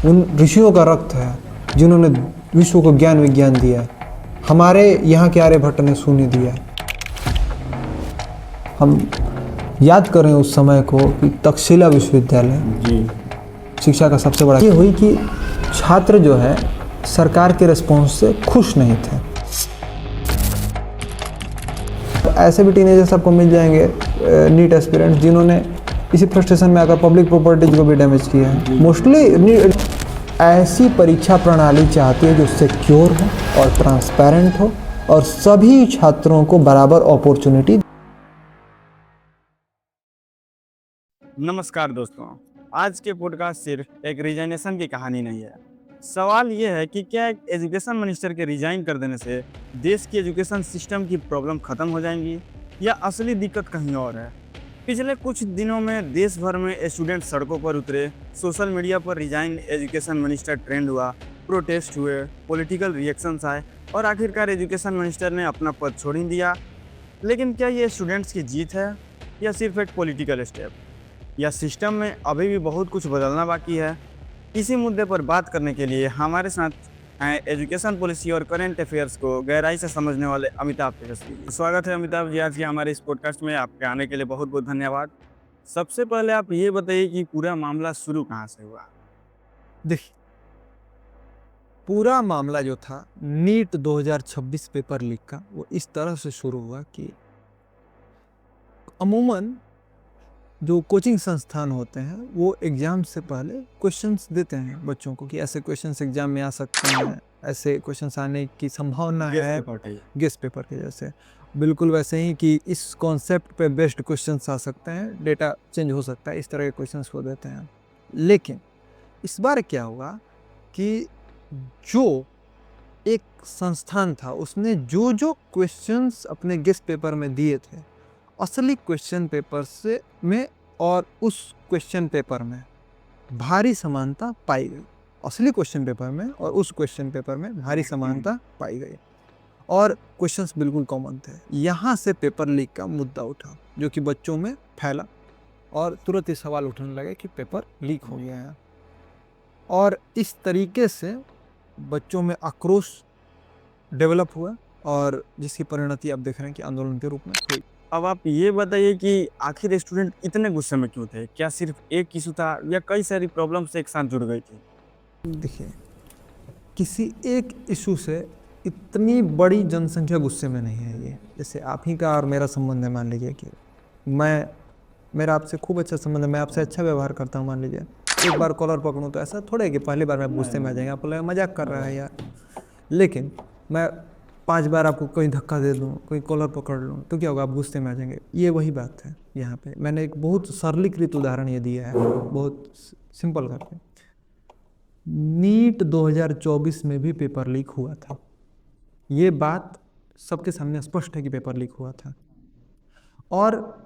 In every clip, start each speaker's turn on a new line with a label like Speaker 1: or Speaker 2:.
Speaker 1: उन ऋषियों का रक्त है जिन्होंने विश्व को ज्ञान विज्ञान दिया। हमारे यहाँ के आर्यभट्ट ने शून्य दिया। हम याद करें उस समय को कि तक्षशिला विश्वविद्यालय
Speaker 2: जी
Speaker 1: शिक्षा का सबसे बड़ा ये हुई कि छात्र जो है सरकार के रिस्पॉन्स से खुश नहीं थे। ऐसे भी टीनेजर्स आपको मिल जाएंगे नीट एस्पिरेंट्स जिन्होंने इसी फ्रस्ट्रेशन में आकर पब्लिक प्रॉपर्टीज को भी डैमेज किया है। मोस्टली ऐसी परीक्षा प्रणाली चाहती है जो सिक्योर हो और ट्रांसपेरेंट हो और सभी छात्रों को बराबर अपॉर्चुनिटी।
Speaker 2: नमस्कार दोस्तों, आज के पॉडकास्ट सिर्फ एक रिजाइनेशन की कहानी नहीं है। सवाल ये है कि क्या एक एजुकेशन मिनिस्टर के रिजाइन कर देने से देश की एजुकेशन सिस्टम की प्रॉब्लम खत्म हो जाएंगी या असली दिक्कत कहीं और है। पिछले कुछ दिनों में देश भर में स्टूडेंट सड़कों पर उतरे, सोशल मीडिया पर रिजाइन एजुकेशन मिनिस्टर ट्रेंड हुआ, प्रोटेस्ट हुए, पॉलिटिकल रिएक्शंस आए और आखिरकार एजुकेशन मिनिस्टर ने अपना पद छोड़ ही दिया। लेकिन क्या ये स्टूडेंट्स की जीत है या सिर्फ एक पॉलिटिकल स्टेप? या सिस्टम में अभी भी बहुत कुछ बदलना बाकी है? इसी मुद्दे पर बात करने के लिए हमारे साथ हैं एजुकेशन पॉलिसी और करंट अफेयर्स को गहराई से समझने वाले अमिताभ तेजस्वी। स्वागत है अमिताभ जी आज के हमारे इस पॉडकास्ट में। आपके आने के लिए बहुत बहुत धन्यवाद। सबसे पहले आप ये बताइए कि पूरा मामला शुरू कहाँ से हुआ?
Speaker 1: देखिए, पूरा मामला जो था नीट 2026 पेपर लीक का, वो इस तरह से शुरू हुआ कि अमूमन जो कोचिंग संस्थान होते हैं वो एग्ज़ाम से पहले क्वेश्चंस देते हैं बच्चों को कि ऐसे क्वेश्चंस एग्ज़ाम में आ सकते हैं, ऐसे क्वेश्चंस आने की संभावना है गेस्ट पेपर के जैसे। बिल्कुल वैसे ही कि इस कॉन्सेप्ट पे बेस्ड क्वेश्चंस आ सकते हैं, डेटा चेंज हो सकता है, इस तरह के क्वेश्चंस को देते हैं। लेकिन इस बार क्या हुआ कि जो एक संस्थान था उसने जो जो क्वेश्चंस अपने गेस्ट पेपर में दिए थे, असली क्वेश्चन पेपर से में और उस क्वेश्चन पेपर में भारी समानता पाई गई। असली क्वेश्चन पेपर में और उस क्वेश्चन पेपर में भारी समानता पाई गई और क्वेश्चंस बिल्कुल कॉमन थे। यहाँ से पेपर लीक का मुद्दा उठा जो कि बच्चों में फैला और तुरंत ही सवाल उठने लगे कि पेपर लीक हो गया है। और इस तरीके से बच्चों में आक्रोश डेवलप हुआ और जिसकी परिणति आप देख रहे हैं कि आंदोलन के रूप में हुई।
Speaker 2: अब आप ये बताइए कि आखिर स्टूडेंट इतने गुस्से में क्यों थे? क्या सिर्फ एक इशू था या कई सारी प्रॉब्लम्स एक साथ जुड़ गई थी?
Speaker 1: देखिए, किसी एक इशू से इतनी बड़ी जनसंख्या गुस्से में नहीं है। ये जैसे आप ही का और मेरा संबंध है, मान लीजिए कि मेरा आपसे खूब अच्छा संबंध है, मैं आपसे अच्छा व्यवहार करता हूँ, मान लीजिए एक बार कॉलर पकड़ूँ तो ऐसा थोड़ा है कि पहली बार मैं गुस्से में आ जाएंगे, आपको लगेगा मजाक कर रहा है यार। लेकिन मैं 5 बार आपको कोई धक्का दे दूँ, कोई कॉलर पकड़ लूँ तो क्या होगा, आप गुस्से में आ जाएंगे। ये वही बात है। यहाँ पे मैंने एक बहुत सरलीकृत उदाहरण ये दिया है, बहुत सिंपल करके। नीट 2024 में भी पेपर लीक हुआ था। ये बात सबके सामने स्पष्ट है कि पेपर लीक हुआ था और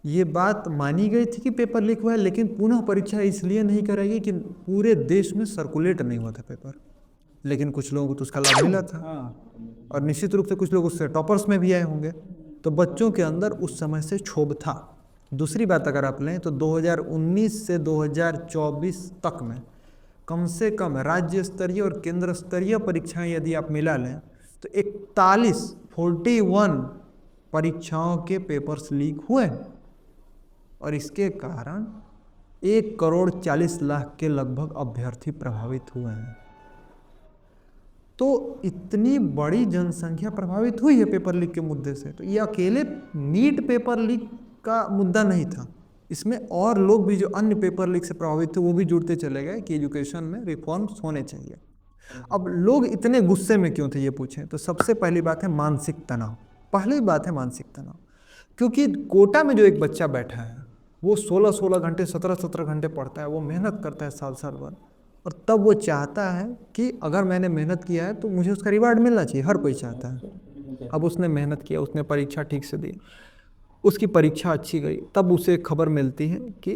Speaker 1: ये बात मानी गई थी कि पेपर लीक हुआ है, लेकिन पुनः परीक्षा इसलिए नहीं कराई कि पूरे देश में सर्कुलेट नहीं हुआ था पेपर। लेकिन कुछ लोगों को तो उसका लाभ मिला था और निश्चित रूप से कुछ लोग उससे टॉपर्स में भी आए होंगे। तो बच्चों के अंदर उस समय से क्षोभ था। दूसरी बात अगर आप लें तो 2019 से 2024 तक में कम से कम राज्य स्तरीय और केंद्र स्तरीय परीक्षाएं यदि आप मिला लें तो 41 परीक्षाओं के पेपर्स लीक हुए और इसके कारण 1,40,00,000 के लगभग अभ्यर्थी प्रभावित हुए हैं। तो इतनी बड़ी जनसंख्या प्रभावित हुई है पेपर लीक के मुद्दे से। तो ये अकेले नीट पेपर लीक का मुद्दा नहीं था, इसमें और लोग भी जो अन्य पेपर लीक से प्रभावित थे वो भी जुड़ते चले गए कि एजुकेशन में रिफॉर्म्स होने चाहिए। अब लोग इतने गुस्से में क्यों थे ये पूछें तो सबसे पहली बात है मानसिक तनाव। पहली बात है मानसिक तनाव, क्योंकि कोटा में जो एक बच्चा बैठा है वो 16-16 घंटे 17-17 घंटे पढ़ता है, वो मेहनत करता है साल भर, और तब वो चाहता है कि अगर मैंने मेहनत किया है तो मुझे उसका रिवार्ड मिलना चाहिए। हर कोई चाहता है। अब उसने मेहनत किया, उसने परीक्षा ठीक से दी, उसकी परीक्षा अच्छी गई, तब उसे खबर मिलती है कि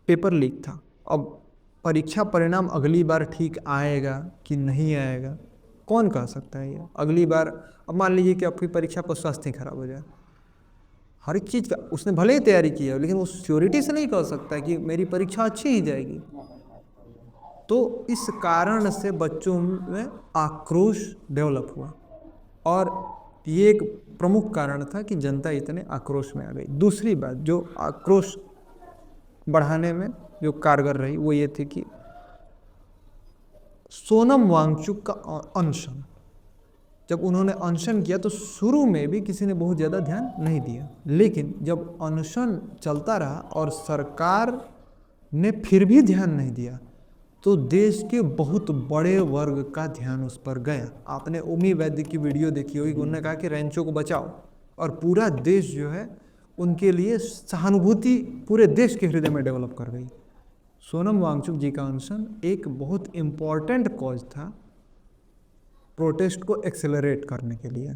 Speaker 1: पेपर लीक था। अब परीक्षा परिणाम अगली बार ठीक आएगा कि नहीं आएगा कौन कह सकता है। ये अगली बार, अब मान लीजिए कि आपकी परीक्षा पर स्वास्थ्य खराब हो जाए, हर एक चीज़ का उसने भले ही तैयारी की है लेकिन वो श्योरिटी से नहीं कह सकता कि मेरी परीक्षा अच्छी ही जाएगी। तो इस कारण से बच्चों में आक्रोश डेवलप हुआ और ये एक प्रमुख कारण था कि जनता इतने आक्रोश में आ गई। दूसरी बात जो आक्रोश बढ़ाने में जो कारगर रही वो ये थी कि सोनम वांगचुक का अनशन, जब उन्होंने अनशन किया तो शुरू में भी किसी ने बहुत ज़्यादा ध्यान नहीं दिया, लेकिन जब अनशन चलता रहा और सरकार ने फिर भी ध्यान नहीं दिया तो देश के बहुत बड़े वर्ग का ध्यान उस पर गया। आपने उमी वैद्य की वीडियो देखी होगी, उन्होंने कहा कि रैंचो को बचाओ, और पूरा देश जो है उनके लिए सहानुभूति पूरे देश के हृदय में डेवलप कर गई। सोनम वांगचुक जी का अनशन एक बहुत इम्पॉर्टेंट कॉज था प्रोटेस्ट को एक्सेलरेट करने के लिए।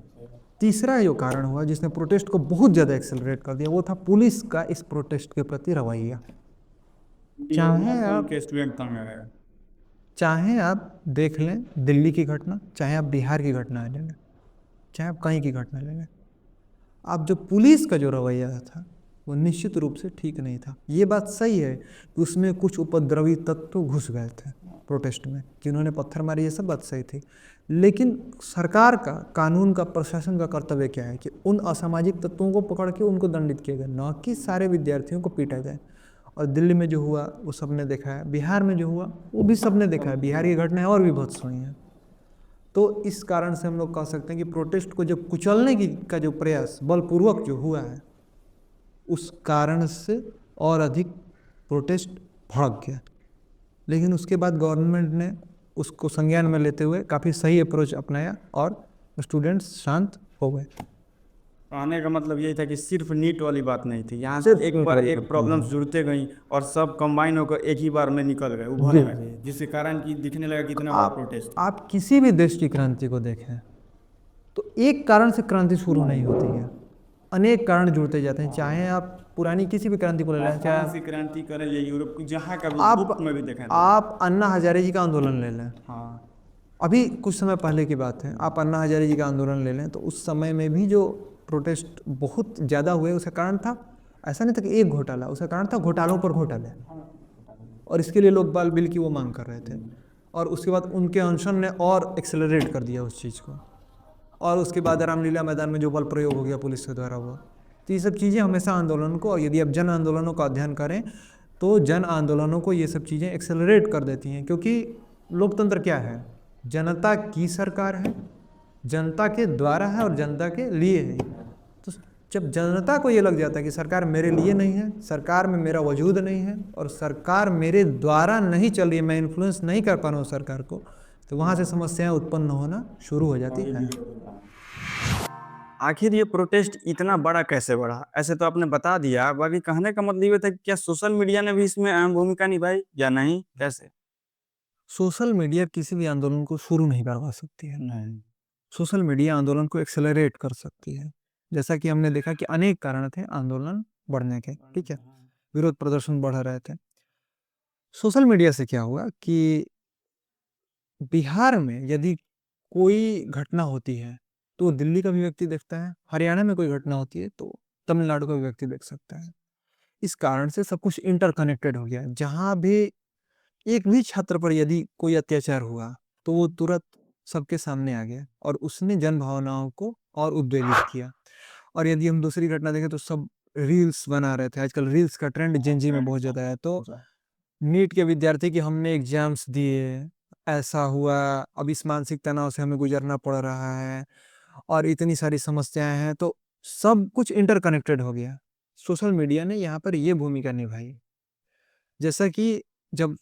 Speaker 1: तीसरा जो कारण हुआ जिसने प्रोटेस्ट को बहुत ज़्यादा एक्सेलरेट कर दिया वो था पुलिस का इस प्रोटेस्ट के प्रति रवैया। चाहे आप देख लें दिल्ली की घटना, चाहे आप बिहार की घटना ले लें, चाहे आप कहीं की घटना ले लें, आप जो पुलिस का जो रवैया था वो निश्चित रूप से ठीक नहीं था। ये बात सही है कि उसमें कुछ उपद्रवी तत्व घुस गए थे प्रोटेस्ट में, जिन्होंने पत्थर मारे, ये सब बात सही थी, लेकिन सरकार का, कानून का, प्रशासन का कर्तव्य क्या है कि उन असामाजिक तत्वों को पकड़ के उनको दंडित किया गया, न कि सारे विद्यार्थियों को पीटा गया। और दिल्ली में जो हुआ वो सबने देखा है, बिहार में जो हुआ वो भी सबने देखा है, बिहार की घटनाएं और भी बहुत हुई हैं। तो इस कारण से हम लोग कह सकते हैं कि प्रोटेस्ट को जब कुचलने की का जो प्रयास बलपूर्वक जो हुआ है उस कारण से और अधिक प्रोटेस्ट भड़क गया। लेकिन उसके बाद गवर्नमेंट ने उसको संज्ञान में लेते हुए काफ़ी सही अप्रोच अपनाया और स्टूडेंट्स शांत हो गए।
Speaker 2: कहने का मतलब यही था कि सिर्फ नीट वाली बात नहीं थी, यहाँ से
Speaker 1: सिर्फ
Speaker 2: एक
Speaker 1: नीट
Speaker 2: पर
Speaker 1: वाली
Speaker 2: एक
Speaker 1: बात
Speaker 2: प्रॉब्लम्स
Speaker 1: नहीं।
Speaker 2: जुड़ते गई और सब कंबाइन होकर एक ही बार में निकल गए, उभरने
Speaker 1: जी।
Speaker 2: लगे, जिसके कारण कि दिखने लगा कि इतना बड़ा प्रोटेस्ट है।
Speaker 1: आप किसी भी देश की क्रांति को देखें तो एक कारण से क्रांति शुरू नहीं होती है, अनेक कारण जुड़ते जाते हैं। चाहे आप पुरानी किसी भी क्रांति को ले लें,
Speaker 2: राजस्थान से
Speaker 1: चाहे
Speaker 2: क्रांति करें या यूरोप की, जहाँ का भी
Speaker 1: आप
Speaker 2: बुक में भी देखें तो।
Speaker 1: आप अन्ना हजारे जी का आंदोलन ले लें,
Speaker 2: हाँ,
Speaker 1: अभी कुछ समय पहले की बात है, आप अन्ना हजारे जी का आंदोलन ले लें तो उस समय में भी जो प्रोटेस्ट बहुत ज़्यादा हुए उसका कारण था, ऐसा नहीं था कि एक घोटाला, उसका कारण था घोटालों पर घोटाले, और इसके लिए लोग बाल बिल की वो मांग कर रहे थे। और उसके बाद उनके अनशन ने और एक्सेलरेट कर दिया उस चीज़ को, और उसके बाद रामलीला मैदान में जो बल प्रयोग हो गया पुलिस के द्वारा हुआ। तो ये सब चीज़ें हमेशा आंदोलन को, और यदि आप जन आंदोलनों का अध्ययन करें तो जन आंदोलनों को ये सब चीज़ें एक्सेलरेट कर देती हैं, क्योंकि लोकतंत्र क्या है, जनता की सरकार है, जनता के द्वारा है और जनता के लिए है। तो जब जनता को ये लग जाता है कि सरकार मेरे लिए नहीं है, सरकार में मेरा वजूद नहीं है और सरकार मेरे द्वारा नहीं चल रही है, मैं इन्फ्लुएंस नहीं कर पा रहा हूँ सरकार को, तो वहाँ से समस्याएं उत्पन्न होना शुरू हो जाती हैं।
Speaker 2: आखिर ये प्रोटेस्ट इतना बड़ा कैसे बढ़ा? ऐसे तो आपने बता दिया, बाकी कहने का मतलब ये था कि क्या सोशल मीडिया ने भी इसमें अहम भूमिका निभाई या नहीं, कैसे?
Speaker 1: सोशल मीडिया किसी भी आंदोलन को शुरू नहीं करवा सकती है,
Speaker 2: नहीं।
Speaker 1: सोशल मीडिया आंदोलन को एक्सेलरेट कर सकती है। जैसा कि हमने देखा कि अनेक कारण थे आंदोलन बढ़ने के, ठीक है, विरोध प्रदर्शन बढ़ रहे थे। सोशल मीडिया से क्या हुआ कि बिहार में यदि कोई घटना होती है तो दिल्ली का भी व्यक्ति देखता है, हरियाणा में कोई घटना होती है तो तमिलनाडु का भी व्यक्ति देख सकता है। इस कारण से सब कुछ इंटरकनेक्टेड हो गया। जहाँ भी एक भी छात्र पर यदि कोई अत्याचार हुआ तो वो तुरंत सबके सामने आ गया और उसने जन भावनाओं को और उद्वेलित किया। और यदि हम दूसरी घटना देखें तो सब रील्स बना रहे थे, आजकल रील्स का ट्रेंड जेनजी में बहुत ज़्यादा है। तो नीट के विद्यार्थी की हमने एग्जाम्स दिए, ऐसा हुआ, अब इस मानसिक तनाव से हमें गुजरना पड़ रहा है और इतनी सारी समस्याएं हैं, तो सब कुछ इंटरकनेक्टेड हो गया। सोशल मीडिया ने यहाँ पर ये भूमिका निभाई। जैसा कि जब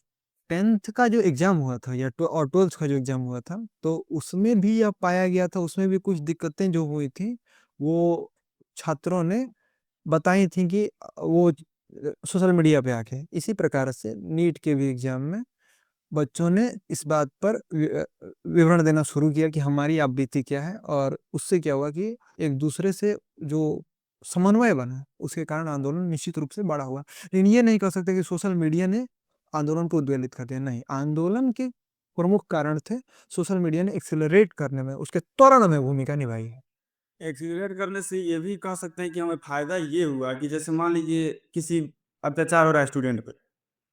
Speaker 1: 10th का जो एग्जाम हुआ था या और 12th का जो एग्जाम हुआ था तो उसमें भी यह पाया गया था, उसमें भी कुछ दिक्कतें जो हुई थी वो छात्रों ने बताई थी कि वो सोशल मीडिया पे आके। इसी प्रकार से नीट के भी एग्जाम में बच्चों ने इस बात पर विवरण देना शुरू किया कि हमारी आप बीती क्या है, और उससे क्या हुआ कि एक दूसरे से जो समन्वय बना उसके कारण आंदोलन निश्चित रूप से बड़ा हुआ। लेकिन ये नहीं कह सकते कि सोशल मीडिया ने आंदोलन को उद्वेलित कर दिया, नहीं, आंदोलन के प्रमुख कारण थे, सोशल मीडिया ने एक्सेलरेट करने में, उसके त्वरण में भूमिका निभाई है।
Speaker 2: एक्सीलरेट करने से ये भी कह सकते हैं कि हमें फायदा ये हुआ कि जैसे मान लीजिए किसी अत्याचार हो रहा है स्टूडेंट पे,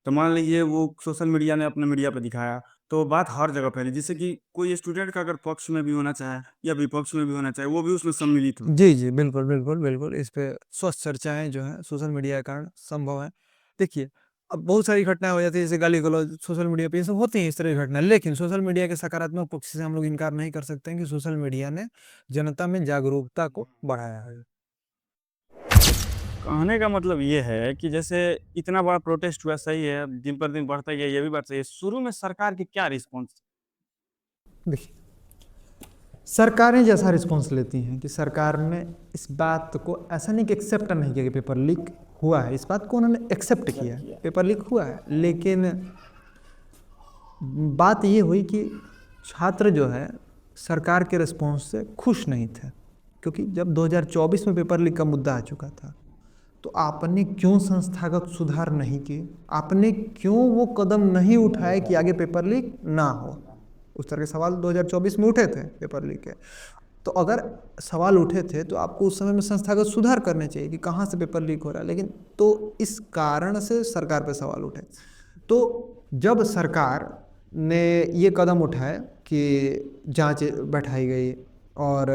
Speaker 2: तो मान लीजिए वो सोशल मीडिया ने अपने मीडिया पे दिखाया, तो बात हर जगह फैली, जिससे कि कोई स्टूडेंट का अगर पक्ष में भी होना चाहे या विपक्ष में भी होना चाहे, वो भी उसमें सम्मिलित हो।
Speaker 1: जी, जी, बिल्कुल, बिल्कुल, बिल्कुल, इस पे स्वस्थ चर्चाएँ जो हैं सोशल मीडिया के कारण संभव है। देखिए, अब बहुत सारी घटनाएँ हो जाती है जैसे गाली-गलौज सोशल मीडिया पे ये सब होती हैं इस तरह की घटना, लेकिन सोशल मीडिया के सकारात्मक पक्ष से हम लोग इनकार नहीं कर सकते हैं कि सोशल मीडिया ने जनता में जागरूकता को बढ़ाया है।
Speaker 2: कहने का मतलब ये है कि जैसे इतना बड़ा प्रोटेस्ट हुआ, सही है, अब दिन पर दिन बढ़ता ही है, ये भी बात सही है। शुरू में सरकार की क्या रिस्पॉन्स?
Speaker 1: देखिए, सरकारें जैसा रिस्पॉन्स लेती हैं कि सरकार ने इस बात को ऐसा नहीं कि एक्सेप्ट नहीं किया कि पेपर लीक हुआ है, इस बात को उन्होंने एक्सेप्ट किया है, पेपर लीक हुआ है। लेकिन बात ये हुई कि छात्र जो है सरकार के रिस्पॉन्स से खुश नहीं थे, क्योंकि जब 2024 में पेपर लीक का मुद्दा आ चुका था, तो आपने क्यों संस्थागत सुधार नहीं किए? आपने क्यों वो कदम नहीं उठाए कि आगे पेपर लीक ना हो? उस तरह के सवाल 2024 में उठे थे पेपर लीक के। तो अगर सवाल उठे थे तो आपको उस समय में संस्थागत सुधार करने चाहिए कि कहाँ से पेपर लीक हो रहा है, लेकिन तो इस कारण से सरकार पे सवाल उठे। तो जब सरकार ने ये कदम उठाए कि जांच बैठाई गई और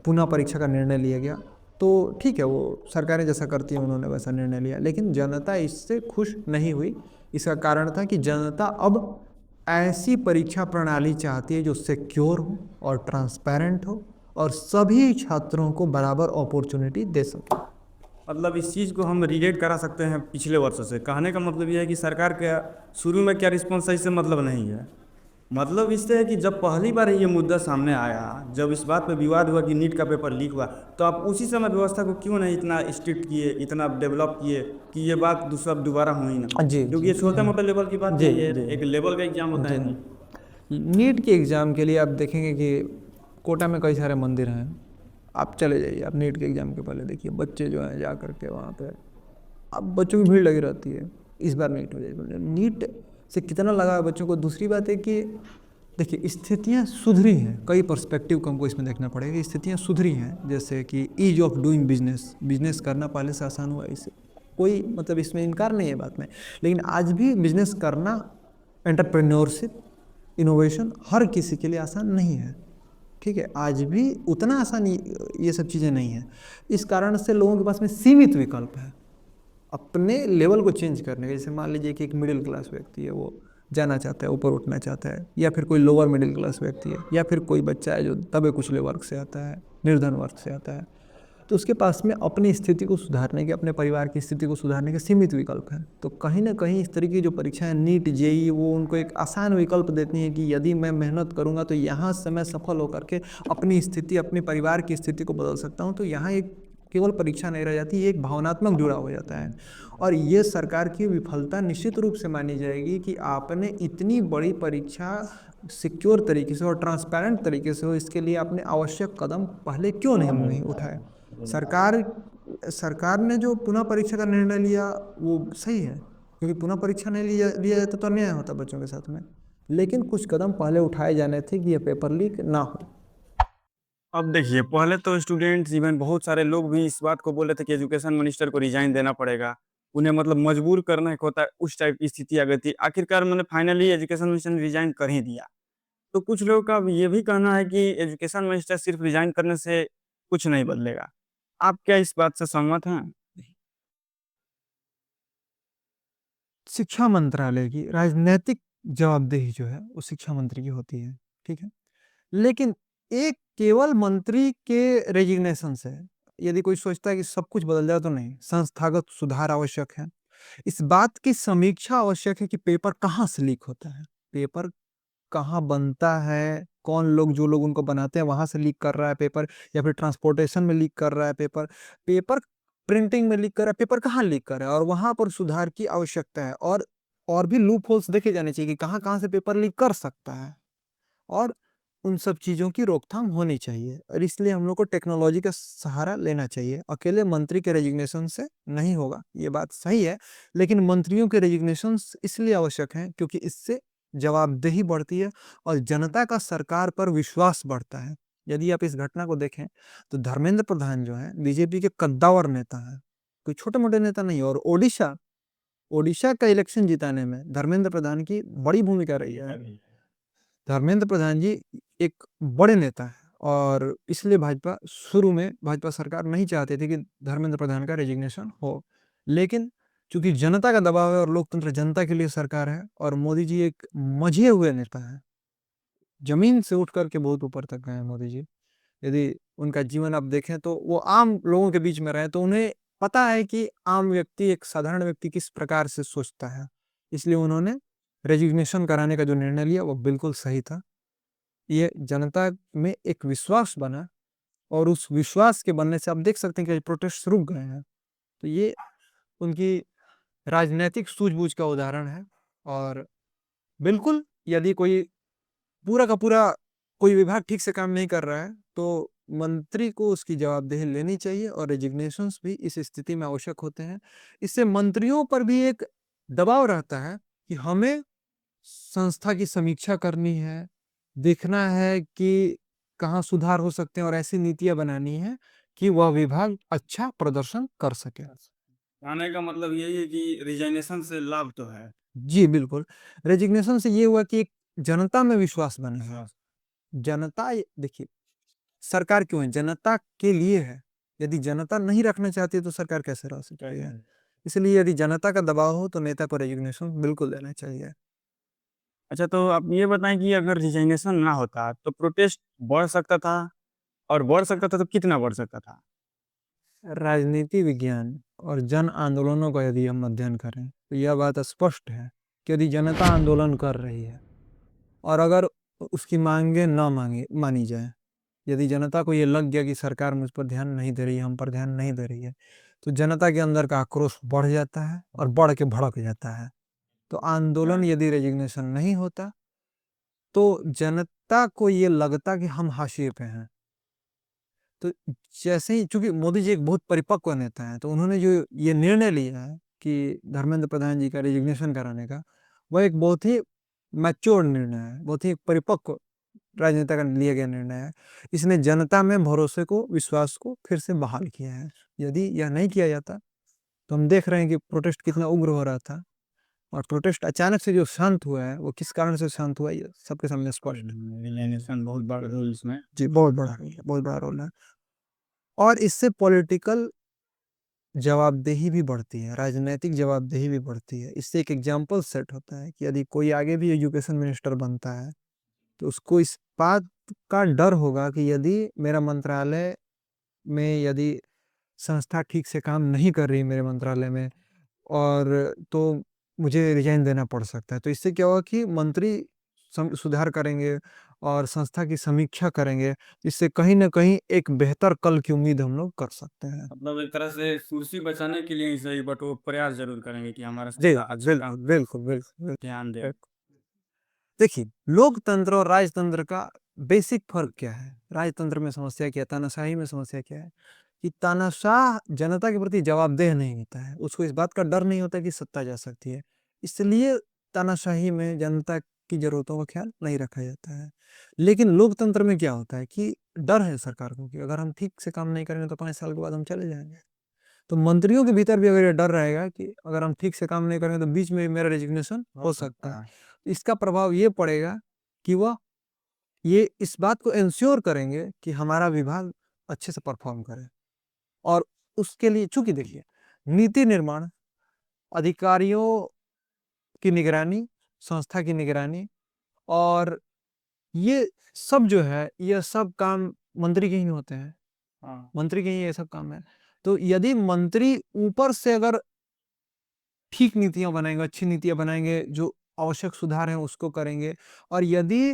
Speaker 1: पुनः परीक्षा का निर्णय लिया गया, तो ठीक है, वो सरकारें जैसा करती हैं उन्होंने वैसा निर्णय लिया, लेकिन जनता इससे खुश नहीं हुई। इसका कारण था कि जनता अब ऐसी परीक्षा प्रणाली चाहती है जो सिक्योर हो और ट्रांसपेरेंट हो और सभी छात्रों को बराबर अपॉर्चुनिटी दे सके।
Speaker 2: मतलब इस चीज़ को हम रिलेट करा सकते हैं पिछले वर्षों से। कहने का मतलब ये है कि सरकार का शुरू में क्या रिस्पॉन्स है, इससे मतलब नहीं है। मतलब इससे है कि जब पहली बार ये मुद्दा सामने आया, जब इस बात पे विवाद हुआ कि नीट का पेपर लीक हुआ, तो आप उसी समय व्यवस्था को क्यों नहीं इतना स्ट्रिक्ट किए, इतना डेवलप किए कि ये बात दूसरा दोबारा हो ही ना।
Speaker 1: जी,
Speaker 2: क्योंकि
Speaker 1: जी,
Speaker 2: ये छोटे मोटे लेवल की बात
Speaker 1: जी,
Speaker 2: नहीं है,
Speaker 1: जी,
Speaker 2: एक लेवल का एग्जाम होता
Speaker 1: जी।
Speaker 2: है नीट।
Speaker 1: नीट के एग्ज़ाम के लिए आप देखेंगे कि कोटा में कई सारे मंदिर हैं। आप चले जाइए, आप नीट के एग्ज़ाम के पहले देखिए बच्चे जो हैं जा कर के वहाँ पे, अब बच्चों की भीड़ लगी रहती है। इस बार नीट हो जाए, नीट से कितना लगा है बच्चों को। दूसरी बात है कि देखिए स्थितियाँ सुधरी हैं, कई पर्सपेक्टिव को हमको इसमें देखना पड़ेगा। स्थितियाँ सुधरी हैं, जैसे कि ease of doing business, business करना पहले से आसान हुआ, इससे कोई मतलब इसमें इनकार नहीं है बात में। लेकिन आज भी बिजनेस करना, एंटरप्रेन्योरशिप, इनोवेशन हर किसी के लिए आसान नहीं है। ठीक है, आज भी उतना आसान ये सब चीज़ें नहीं हैं। इस कारण से लोगों के पास में सीमित विकल्प है अपने लेवल को चेंज करने का। जैसे मान लीजिए कि एक मिडिल क्लास व्यक्ति है, वो जाना चाहता है, ऊपर उठना चाहता है, या फिर कोई लोअर मिडिल क्लास व्यक्ति है, या फिर कोई बच्चा है जो दबे कुचले वर्ग से आता है, निर्धन वर्ग से आता है, तो उसके पास में अपनी स्थिति को सुधारने के, अपने परिवार की स्थिति को सुधारने के सीमित विकल्प हैं। तो कहीं ना कहीं इस तरीके की जो परीक्षाएं नीट जेई, वो उनको एक आसान विकल्प देती हैं कि यदि मैं मेहनत करूंगा तो यहाँ से मैं सफल होकर के अपनी स्थिति, अपने परिवार की स्थिति को बदल सकता हूँ। तो यहाँ एक केवल परीक्षा नहीं रह जाती, ये एक भावनात्मक जुड़ाव हो जाता है। और ये सरकार की विफलता निश्चित रूप से मानी जाएगी कि आपने इतनी बड़ी परीक्षा सिक्योर तरीके से और ट्रांसपेरेंट तरीके से हो, इसके लिए आपने आवश्यक कदम पहले क्यों नहीं उठाए। सरकार सरकार ने जो पुनः परीक्षा का निर्णय लिया वो सही है, क्योंकि पुनः परीक्षा नहीं लिया लिया जाता तो अन्याय होता बच्चों के साथ में। लेकिन कुछ कदम पहले उठाए जाने थे कि ये पेपर लीक ना हो।
Speaker 2: अब देखिए, पहले तो स्टूडेंट्स, इवन बहुत सारे लोग भी इस बात को बोल रहे थे कि एजुकेशन मिनिस्टर को रिजाइन देना पड़ेगा। उन्हें मतलब मजबूर करना एक होता है, उस टाइप की स्थिति आ गई थी। आखिरकार मैंने फाइनली एजुकेशन मिनिस्टर ने रिजाइन कर ही दिया। तो कुछ लोगों का अब ये भी कहना है कि एजुकेशन मिनिस्टर सिर्फ रिजाइन करने से कुछ नहीं बदलेगा। आप क्या इस बात से सहमत हैं?
Speaker 1: शिक्षा मंत्रालय की राजनैतिक जवाबदेही जो है वो शिक्षा मंत्री की होती है, ठीक है। लेकिन एक केवल मंत्री के रेजिग्नेशन से यदि कोई सोचता है कि सब कुछ बदल जाए, तो नहीं, संस्थागत सुधार आवश्यक है। इस बात की समीक्षा आवश्यक है कि पेपर कहाँ से लीक होता है, पेपर कहाँ बनता है, कौन लोग, जो लोग उनको बनाते हैं वहां से लीक कर रहा है पेपर, या फिर ट्रांसपोर्टेशन में लीक कर रहा है पेपर, पेपर प्रिंटिंग में लीक कर रहा है, पेपर कहाँ लीक कर रहा है, और वहां पर सुधार की आवश्यकता है। और भी लूप होल्स देखे जाने चाहिए कि कहाँ कहाँ से पेपर लीक कर सकता है, और उन सब चीज़ों की रोकथाम होनी चाहिए। और इसलिए हम लोग को टेक्नोलॉजी का सहारा लेना चाहिए। अकेले मंत्री के रेजिग्नेशन से नहीं होगा, ये बात सही है, लेकिन मंत्रियों के रेजिग्नेशन इसलिए आवश्यक हैं क्योंकि इससे जवाबदेही बढ़ती है और जनता का सरकार पर विश्वास बढ़ता है। यदि आप इस घटना को देखें तो धर्मेंद्र प्रधान जो है बीजेपी के कद्दावर नेता है, कोई छोटे मोटे नेता नहीं है। और ओडिशा ओडिशा का इलेक्शन जिताने में धर्मेंद्र प्रधान की बड़ी भूमिका रही है। धर्मेंद्र प्रधान जी एक बड़े नेता हैं और इसलिए भाजपा शुरू में भाजपा सरकार नहीं चाहती थी कि धर्मेंद्र प्रधान का रेजिग्नेशन हो, लेकिन चूंकि जनता का दबाव है और लोकतंत्र जनता के लिए सरकार है और मोदी जी एक मझे हुए नेता हैं, जमीन से उठ करके बहुत ऊपर तक गए हैं मोदी जी। यदि उनका जीवन आप देखें तो वो आम लोगों के बीच में रहे तो उन्हें पता है कि आम व्यक्ति एक साधारण व्यक्ति किस प्रकार से सोचता है, इसलिए उन्होंने रेजिग्नेशन कराने का जो निर्णय लिया वो बिल्कुल सही था। ये जनता में एक विश्वास बना और उस विश्वास के बनने से आप देख सकते हैं कि प्रोटेस्ट रुक गए हैं। तो ये उनकी राजनीतिक सूझबूझ का उदाहरण है। और बिल्कुल यदि कोई पूरा का पूरा कोई विभाग ठीक से काम नहीं कर रहा है तो मंत्री को उसकी जवाबदेही लेनी चाहिए और रेजिग्नेशंस भी इस स्थिति में आवश्यक होते हैं। इससे मंत्रियों पर भी एक दबाव रहता है कि हमें संस्था की समीक्षा करनी है, देखना है कि कहाँ सुधार हो सकते हैं और ऐसी नीतियां बनानी है कि वह विभाग अच्छा प्रदर्शन कर सके।
Speaker 2: कहने का मतलब यही है कि रिजाइनेशन से लाभ तो है।
Speaker 1: जी बिल्कुल, रेजिग्नेशन से ये हुआ कि एक जनता में विश्वास बनेगा। जनता देखिए, सरकार क्यों है? जनता के लिए है। यदि जनता नहीं रखना चाहती है तो सरकार कैसे रह सकती है? इसलिए यदि जनता का दबाव हो तो नेता को रेजिग्नेशन बिल्कुल देना चाहिए।
Speaker 2: अच्छा, तो आप ये बताएं कि अगर रिजाइनेशन ना होता तो प्रोटेस्ट बढ़ सकता था, और बढ़ सकता था तो कितना बढ़ सकता था?
Speaker 1: राजनीति विज्ञान और जन आंदोलनों का यदि हम अध्ययन करें तो यह बात स्पष्ट है कि यदि जनता आंदोलन कर रही है और अगर उसकी मांगे न मानी जाए, यदि जनता को ये लग गया कि सरकार मुझ पर ध्यान नहीं दे रही है, हम पर ध्यान नहीं दे रही है, तो जनता के अंदर का आक्रोश बढ़ जाता है और बढ़ के भड़क जाता है। तो आंदोलन यदि रेजिग्नेशन नहीं होता तो जनता को ये लगता कि हम हाशिए पे हैं। तो जैसे ही, चूंकि मोदी जी एक बहुत परिपक्व नेता हैं, तो उन्होंने जो ये निर्णय लिया है कि धर्मेंद्र प्रधान जी का रेजिग्नेशन कराने का, वह एक बहुत ही मैच्योर निर्णय है, बहुत ही परिपक्व राजनेता का लिया गया निर्णय है। इसने जनता में भरोसे को, विश्वास को फिर से बहाल किया है। यदि यह नहीं किया जाता तो हम देख रहे हैं कि प्रोटेस्ट कितना उग्र हो रहा था और प्रोटेस्ट अचानक से जो शांत हुआ है वो किस कारण से शांत हुआ, ये सबके सामने स्पष्ट है।
Speaker 2: रिजाइनेशन बहुत बड़ा रोल इसमें।
Speaker 1: जी बहुत बड़ा रोल है, बहुत बड़ा रोल है। और इससे पॉलिटिकल जवाबदेही भी बढ़ती है, राजनीतिक जवाबदेही भी बढ़ती है। इससे एक एग्जाम्पल सेट होता है कि यदि कोई आगे भी एजुकेशन मिनिस्टर बनता है तो उसको इस बात का डर होगा कि यदि मेरा मंत्रालय में यदि संस्था ठीक से काम नहीं कर रही मेरे मंत्रालय में, और तो मुझे रिजाइन देना पड़ सकता है। तो इससे क्या होगा कि मंत्री सुधार करेंगे और संस्था की समीक्षा करेंगे, इससे कहीं ना कहीं एक बेहतर कल की उम्मीद हम लोग कर सकते हैं।
Speaker 2: मतलब एक तरह से कुर्सी बचाने के लिए ही सही, बट वो प्रयास जरूर करेंगे कि हमारा
Speaker 1: जी
Speaker 2: अच्छा
Speaker 1: बिल्कुल बिल्कुल।
Speaker 2: ध्यान दे।
Speaker 1: देखिए, लोकतंत्र और राजतंत्र का बेसिक फर्क क्या है? राजतंत्र में समस्या क्या है, तानाशाही में समस्या क्या है कि तानाशाह जनता के प्रति जवाबदेह नहीं होता है, उसको इस बात का डर नहीं होता कि सत्ता जा सकती है, इसलिए तानाशाही में जनता की जरूरतों का ख्याल नहीं रखा जाता है। लेकिन लोकतंत्र में क्या होता है कि डर है सरकार को कि अगर हम ठीक से काम नहीं करेंगे तो 5 साल के बाद हम चले जाएंगे। तो मंत्रियों के भीतर भी अगर ये डर रहेगा कि अगर हम ठीक से काम नहीं करेंगे तो बीच में मेरा रेजिग्नेशन हो सकता है, इसका प्रभाव ये पड़ेगा कि वह ये इस बात को इंश्योर करेंगे कि हमारा विभाग अच्छे से परफॉर्म करे। और उसके लिए चूंकि देखिए, नीति निर्माण, अधिकारियों की निगरानी, संस्था की निगरानी और ये सब जो है, ये सब काम मंत्री के ही होते हैं। मंत्री के ही ये सब काम है। तो यदि मंत्री ऊपर से अगर ठीक नीतियां बनाएंगे, अच्छी नीतियां बनाएंगे, जो आवश्यक सुधार हैं उसको करेंगे, और यदि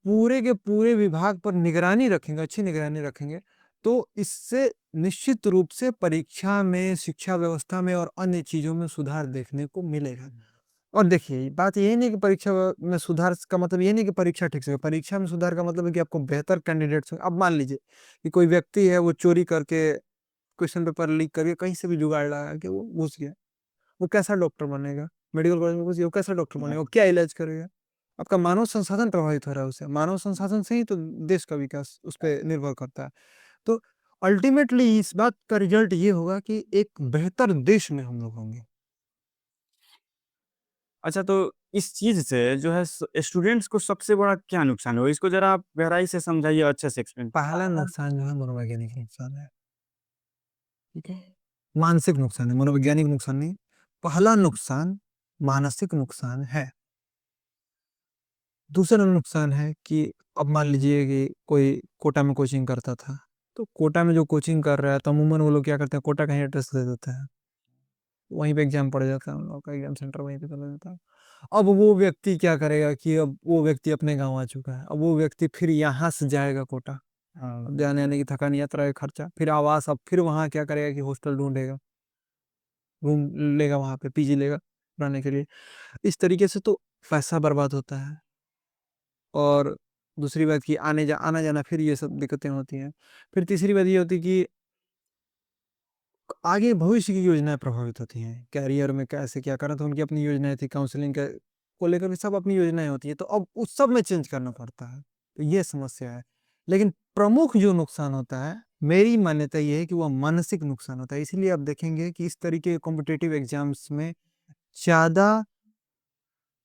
Speaker 1: पूरे के पूरे विभाग पर निगरानी रखेंगे, अच्छी निगरानी रखेंगे, तो इससे निश्चित रूप से परीक्षा में, शिक्षा व्यवस्था में और अन्य चीजों में सुधार देखने को मिलेगा। और देखिए, बात यही नहीं कि परीक्षा में सुधार का मतलब ये नहीं कि परीक्षा ठीक से हो। परीक्षा में सुधार का मतलब है कि आपको बेहतर कैंडिडेट्स। अब मान लीजिए कि कोई व्यक्ति है, वो चोरी करके क्वेश्चन पेपर लीक करके कहीं से भी जुगाड़ लगा के वो घुस गया, वो कैसा डॉक्टर बनेगा? मेडिकल कॉलेज में घुस गया, वो कैसा डॉक्टर बनेगा? वो क्या इलाज करेगा? आपका मानव संसाधन प्रभावित हो रहा है उससे। मानव संसाधन से ही तो देश का विकास उस पर निर्भर करता है। तो अल्टीमेटली इस बात का रिजल्ट ये होगा कि एक बेहतर देश में हम लोग होंगे।
Speaker 2: अच्छा, तो इस चीज़ से जो है स्टूडेंट्स को सबसे बड़ा क्या नुकसान हुआ? इसको ज़रा आप गहराई से समझाइए, अच्छे से एक्सप्लेन।
Speaker 1: पहला नुकसान जो है मनोवैज्ञानिक नुकसान है, ठीक है? मानसिक नुकसान है, मनोवैज्ञानिक नुकसान नहीं। पहला नुकसान मानसिक नुकसान है। दूसरा नुकसान है कि अब मान लीजिए कि कोई कोटा में कोचिंग करता था, तो कोटा में जो कोचिंग कर रहा है तो अमूमन वो लोग क्या करते हैं, कोटा का ही एड्रेस दे देते हैं। वहीं पे एग्ज़ाम पड़ जाता है, उन लोगों का एग्ज़ाम सेंटर वहीं पे चला जाता है। अब वो व्यक्ति क्या करेगा कि अब वो व्यक्ति अपने गाँव आ चुका है, अब वो व्यक्ति फिर यहाँ से जाएगा कोटा।
Speaker 2: हाँ।
Speaker 1: अब जाने-आने की थकान, यात्रा का खर्चा, फिर आवास, अब फिर वहाँ क्या करेगा कि हॉस्टल ढूँढेगा, रूम लेगा वहाँ पे, पीजी लेगा रहने के लिए। इस तरीके से तो पैसा बर्बाद होता है और दूसरी बात कि आना-जाना फिर ये सब दिक्कतें होती हैं। फिर तीसरी बात ये होती है कि आगे भविष्य की योजनाएँ प्रभावित होती हैं। करियर में कैसे क्या करना, तो उनकी अपनी योजनाएँ थी, काउंसलिंग के को लेकर भी सब अपनी योजनाएँ होती हैं, तो अब उस सब में चेंज करना पड़ता है, तो ये समस्या है। लेकिन प्रमुख जो नुकसान होता है, मेरी मान्यता ये है कि वह मानसिक नुकसान होता है। इसीलिए आप देखेंगे कि इस तरीके के कॉम्पिटिटिव एग्ज़ाम्स में ज़्यादा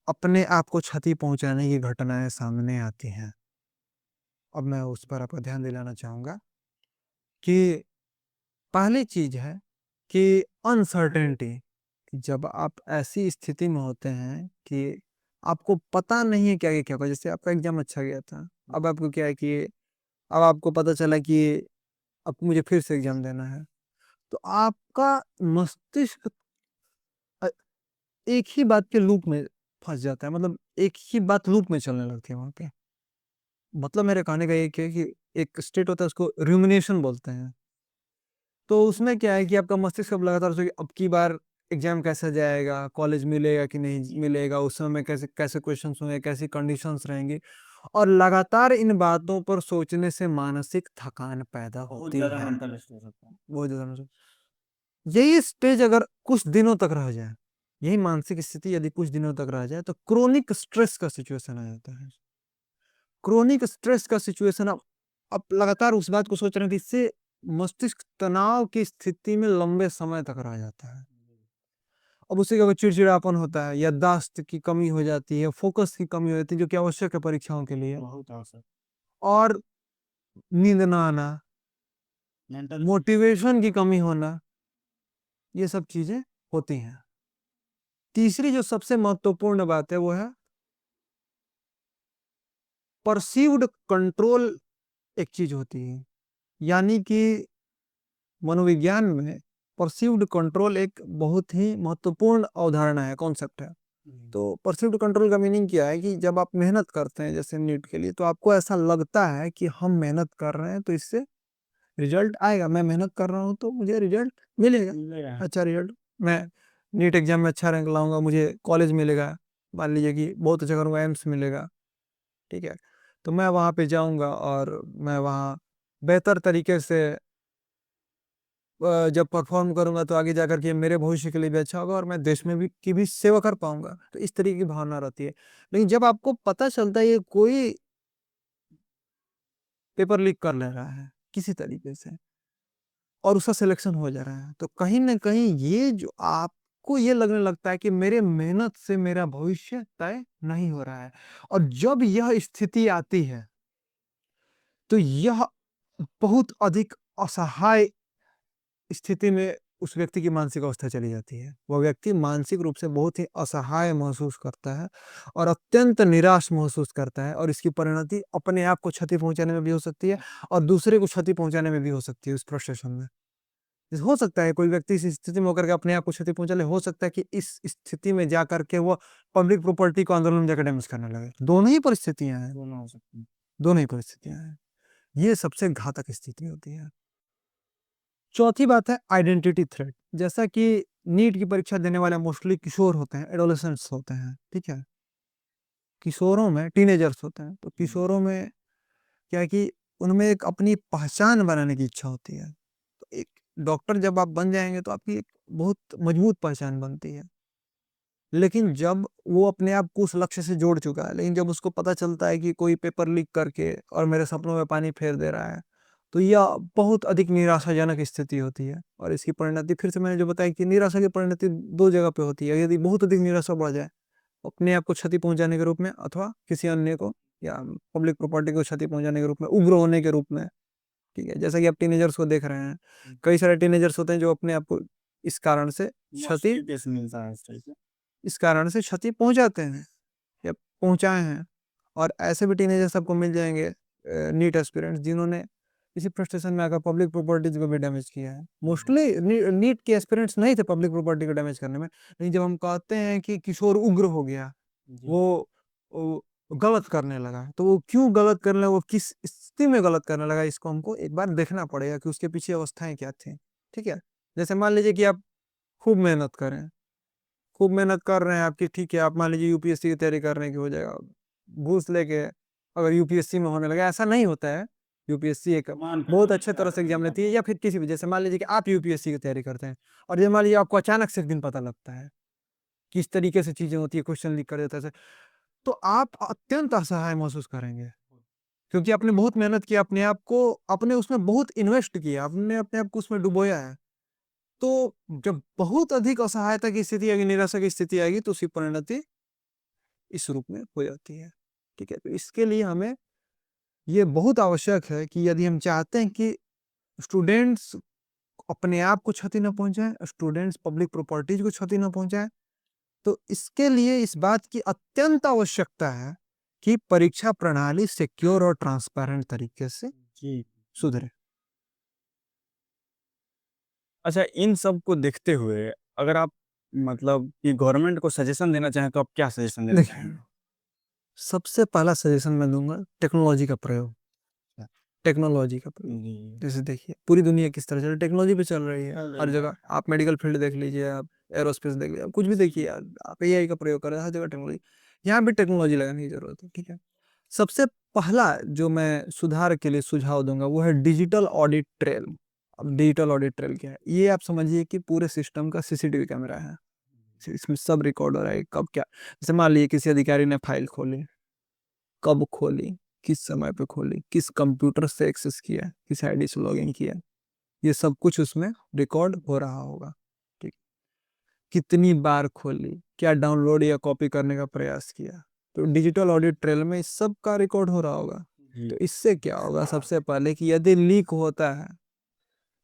Speaker 1: अपने आप को क्षति पहुँचाने की घटनाएँ सामने आती हैं। अब मैं उस पर आपका ध्यान दिलाना चाहूँगा कि पहली चीज़ है कि अनसर्टेनिटी, जब आप ऐसी स्थिति में होते हैं कि आपको पता नहीं है कि आगे क्या होगा। जैसे आपका एग्ज़ाम अच्छा गया था, अब आपको क्या है कि अब आपको पता चला कि अब मुझे फिर से एग्ज़ाम देना है, तो आपका मस्तिष्क अ, एक ही बात के लूप में फँस जाता है, मतलब एक ही बात लूप में चलने लगती है वहाँ पे। मतलब मेरे कहने का ये है कि एक स्टेट होता है, उसको रूमिनेशन बोलते हैं। तो उसमें क्या है कि आपका मस्तिष्क अब लगातार सोचे अब की बार एग्जाम कैसा जाएगा, कॉलेज मिलेगा कि नहीं मिलेगा, उस समय कैसे कैसे क्वेश्चंस होंगे, कैसी कंडीशंस रहेंगी, और लगातार इन बातों पर सोचने से मानसिक थकान पैदा
Speaker 2: बहुत
Speaker 1: होती
Speaker 2: ज़्यादा
Speaker 1: है।
Speaker 2: मेंटल स्ट्रेस होता है।
Speaker 1: बहुत ज़्यादा यही स्टेज अगर कुछ दिनों तक रह जाए, यही मानसिक स्थिति यदि कुछ दिनों तक रह जाए, तो क्रोनिक स्ट्रेस का सिचुएशन आ जाता है। क्रोनिक स्ट्रेस का सिचुएशन, आप लगातार उस बात को सोच रहे हैं, तो इससे मस्तिष्क तनाव की स्थिति में लंबे समय तक रह जाता है। अब उससे क्या होगा, चिड़चिड़ापन होता है, याददाश्त की कमी हो जाती है, फोकस की कमी हो जाती है, जो कि आवश्यक है परीक्षाओं के लिए,
Speaker 2: बहुत आवश्यक।
Speaker 1: और नींद ना आना,
Speaker 2: मेंटल
Speaker 1: मोटिवेशन की कमी होना, ये सब चीजें होती हैं। तीसरी जो सबसे महत्वपूर्ण बात है वो है परसीव्ड कंट्रोल, एक चीज होती है, यानी कि मनोविज्ञान में परसीव्ड कंट्रोल एक बहुत ही महत्वपूर्ण अवधारणा है, कॉन्सेप्ट है। तो परसीव्ड कंट्रोल का मीनिंग क्या है कि जब आप मेहनत करते हैं जैसे नीट के लिए, तो आपको ऐसा लगता है कि हम मेहनत कर रहे हैं तो इससे रिजल्ट आएगा, मैं मेहनत कर रहा हूँ तो मुझे रिजल्ट मिलेगा,
Speaker 2: मिलेगा।
Speaker 1: अच्छा रिजल्ट, मैं नीट एग्जाम में अच्छा रैंक लाऊंगा, मुझे कॉलेज मिलेगा, मान लीजिए कि बहुत अच्छा करूँगा, एम्स मिलेगा, ठीक है, तो मैं वहाँ पे जाऊँगा और मैं वहाँ बेहतर तरीके से जब परफॉर्म करूँगा तो आगे जाकर के मेरे भविष्य के लिए भी अच्छा होगा और मैं देश में भी की भी सेवा कर पाऊँगा। तो इस तरीके की भावना रहती है। लेकिन जब आपको पता चलता है ये कोई पेपर लीक कर ले रहा है किसी तरीके से और उसका सिलेक्शन हो जा रहा है, तो कहीं न कहीं ये जो आपको ये लगने लगता है कि मेरे मेहनत से मेरा भविष्य तय नहीं हो रहा है। और जब यह स्थिति आती है, तो यह बहुत अधिक असहाय स्थिति में उस व्यक्ति की मानसिक अवस्था चली जाती है। वह व्यक्ति मानसिक रूप से बहुत ही असहाय महसूस करता है और अत्यंत निराश महसूस करता है, और इसकी परिणति अपने आप को क्षति पहुँचाने में भी हो सकती है और दूसरे को क्षति पहुँचाने में भी हो सकती है उस फ्रस्ट्रेशन में। हो सकता है कोई व्यक्ति इस स्थिति में होकर के अपने आप को क्षति पहुँचा ले, हो सकता है कि इस स्थिति में जाकर के वो पब्लिक प्रॉपर्टी को आंदोलन में जाकर डैमेज करने लगे। दोनों ही परिस्थितियाँ हैं,
Speaker 2: दोनों हो सकते हैं।
Speaker 1: दोनों ही परिस्थितियाँ हैं। ये सबसे घातक स्थिति होती है। चौथी बात है आइडेंटिटी थ्रेट। जैसा कि नीट की परीक्षा देने वाले मोस्टली किशोर होते हैं, एडोलेसेंट्स होते हैं, ठीक है? किशोरों में टीनेजर्स होते हैं, तो किशोरों में क्या है कि उनमें एक अपनी पहचान बनाने की इच्छा होती है। तो एक डॉक्टर जब आप बन जाएँगे तो आपकी एक बहुत मजबूत पहचान बनती है। लेकिन जब वो अपने आप को उस लक्ष्य से जोड़ चुका है, लेकिन जब उसको पता चलता है कि कोई पेपर लीक करके और मेरे सपनों में पानी फेर दे रहा है, तो यह बहुत अधिक निराशाजनक स्थिति होती है। और इसकी परिणति फिर से मैंने जो बताया कि निराशा की परिणति 2 जगह पे होती है। यदि बहुत अधिक निराशा बढ़ जाए, अपने आप को क्षति पहुंचाने के रूप में अथवा किसी अन्य को या पब्लिक प्रॉपर्टी को क्षति पहुंचाने के रूप में, उग्र होने के रूप में। ठीक है, जैसा कि आप टीनेजर्स को देख रहे हैं, कई सारे टीनेजर्स होते हैं जो अपने आप को इस कारण से क्षति
Speaker 2: केस मिलता है इस टाइप से।
Speaker 1: इस कारण से क्षति पहुंचाते हैं या पहुंचाए हैं। और ऐसे भी टीनेजर्स आपको मिल जाएंगे, नीट एस्पिरेंट्स, जिन्होंने इसी फ्रस्ट्रेशन में आकर पब्लिक प्रॉपर्टीज को भी डैमेज किया है। मोस्टली नीट के एस्पिरेंट्स नहीं थे पब्लिक प्रॉपर्टी को डैमेज करने में, लेकिन जब हम कहते हैं कि किशोर उग्र हो गया, वो गलत करने लगा, तो वो क्यों गलत करने लगा, वो किस स्थिति में गलत करने लगा, इसको हमको एक बार देखना पड़ेगा कि उसके पीछे अवस्थाएं क्या थी। ठीक है, जैसे मान लीजिए कि आप खूब मेहनत करें, खूब मेहनत कर रहे हैं आपकी, ठीक है, आप मान लीजिए यूपीएससी की तैयारी करने की हो जाएगा, घूस लेके अगर यूपीएससी में होने लगा, ऐसा नहीं होता है। यूपीएससी एक बहुत अच्छे तरह से एग्जाम लेती है, या फिर किसी भी, जैसे मान लीजिए कि आप यूपीएससी की तैयारी करते हैं और ये मान लीजिए आपको अचानक से एक दिन पता लगता है किस तरीके से चीजें होती है, क्वेश्चन लीक कर देता है, तो आप अत्यंत असहाय महसूस करेंगे, क्योंकि आपने बहुत मेहनत की, अपने आप को, अपने उसमें बहुत इन्वेस्ट किया, आपने अपने आप को उसमें डुबोया है। तो जब बहुत अधिक असहायता की स्थिति आएगी, निराशा की स्थिति आएगी, तो उसकी परिणति इस रूप में हो जाती है। ठीक है, तो इसके लिए हमें ये बहुत आवश्यक है कि यदि हम चाहते हैं कि स्टूडेंट्स अपने आप को क्षति न पहुंचाएं, स्टूडेंट्स पब्लिक प्रॉपर्टीज को क्षति न पहुंचाएं, तो इसके लिए इस बात की अत्यंत आवश्यकता है कि परीक्षा प्रणाली सिक्योर और ट्रांसपेरेंट तरीके से
Speaker 2: जी।
Speaker 1: सुधरे।
Speaker 2: अच्छा, इन सब को देखते हुए अगर आप मतलब कि गवर्नमेंट को सजेशन देना चाहें तो आप क्या सजेशन देना
Speaker 1: देखिए,
Speaker 2: चाहेंगे?
Speaker 1: सबसे पहला सजेशन मैं दूंगा टेक्नोलॉजी का प्रयोग। टेक्नोलॉजी का प्रयोग,
Speaker 2: जी।
Speaker 1: जैसे देखिए पूरी दुनिया किस तरह से टेक्नोलॉजी पे चल रही है,
Speaker 2: चल रही
Speaker 1: हर
Speaker 2: है।
Speaker 1: जगह आप मेडिकल फील्ड देख लीजिए, आप एरोस्पेस देख लीजिए, आप कुछ भी देखिए, आप एआई का प्रयोग कर रहे हैं, हर जगह टेक्नोलॉजी, यहाँ भी टेक्नोलॉजी लगाने की जरूरत है। ठीक है, सबसे पहला जो मैं सुधार के लिए सुझाव दूंगा वो है डिजिटल ऑडिट ट्रेल। अब डिजिटल ऑडिट ट्रेल क्या है, ये आप समझिए कि पूरे सिस्टम का सीसीटीवी कैमरा है, इसमें सब रिकॉर्ड हो रहा है, कब क्या, जैसे मान लीजिए किसी अधिकारी ने फाइल खोली, कब खोली, किस समय पे खोली, किस कंप्यूटर से एक्सेस किया, किस आईडी से लॉगिन किया, ये सब कुछ उसमें रिकॉर्ड हो रहा होगा। ठीक, कितनी बार खोली, क्या डाउनलोड या कॉपी करने का प्रयास किया, तो डिजिटल ऑडिट ट्रेल में इस सब का रिकॉर्ड हो रहा होगा। तो इससे क्या होगा, सबसे पहले कि यदि लीक होता है